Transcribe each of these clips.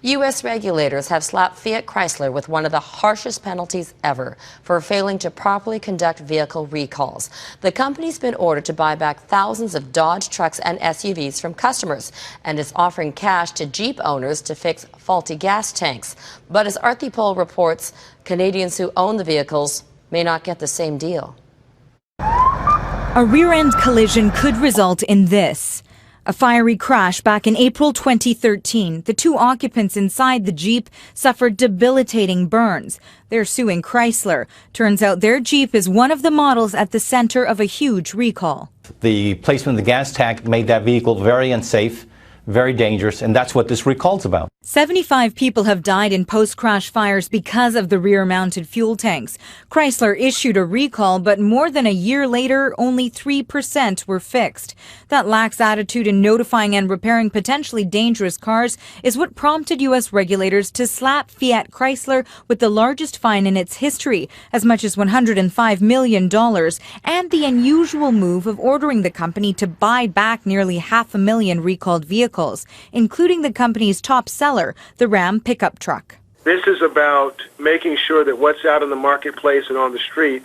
U.S. regulators have slapped Fiat Chrysler with one of the harshest penalties ever for failing to properly conduct vehicle recalls. The company's been ordered to buy back thousands of Dodge trucks and SUVs from customers and is offering cash to Jeep owners to fix faulty gas tanks. But as Aarti reports, Canadians who own the vehicles may not get the same deal. A rear-end collision could result in this. A fiery crash back in April 2013. The two occupants inside the Jeep suffered debilitating burns. They're suing Chrysler. Turns out their Jeep is one of the models at the center of a huge recall. The placement of the gas tank made that vehicle very unsafe, very dangerous, and that's what this recall's about. 75 people have died in post-crash fires because of the rear-mounted fuel tanks. Chrysler issued a recall, but more than a year later, only 3% were fixed. That lax attitude in notifying and repairing potentially dangerous cars is what prompted U.S. regulators to slap Fiat Chrysler with the largest fine in its history, as much as $105 million, and the unusual move of ordering the company to buy back nearly 500,000 recalled vehicles, including the company's top seller, the Ram pickup truck. This is about making sure that what's out in the marketplace and on the street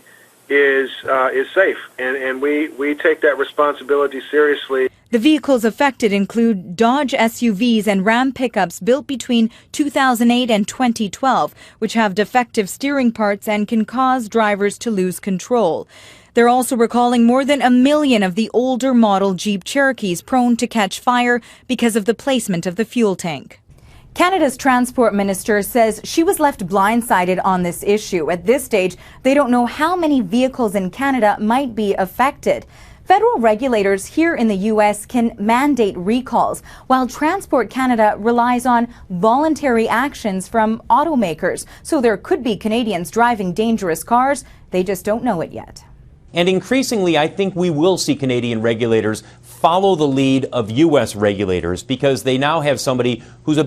is safe, and we take that responsibility seriously. The vehicles affected include Dodge SUVs and Ram pickups built between 2008 and 2012, which have defective steering parts and can cause drivers to lose control. They're also recalling more than 1 million of the older model Jeep Cherokees prone to catch fire because of the placement of the fuel tank. Canada's transport minister says she was left blindsided on this issue. At this stage, they don't know how many vehicles in Canada might be affected. Federal regulators here in the U.S. can mandate recalls, while Transport Canada relies on voluntary actions from automakers. So there could be Canadians driving dangerous cars. They just don't know it yet. And increasingly, I think we will see Canadian regulators follow the lead of U.S. regulators, because they now have somebody who's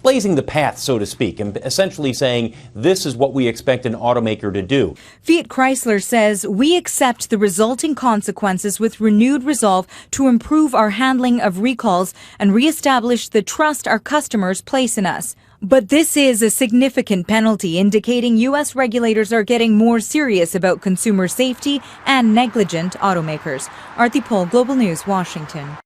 blazing the path, so to speak, and essentially saying this is what we expect an automaker to do. Fiat Chrysler says we accept the resulting consequences with renewed resolve to improve our handling of recalls and reestablish the trust our customers place in us. But this is a significant penalty, indicating U.S. regulators are getting more serious about consumer safety and negligent automakers. Aarti, Global News, Washington.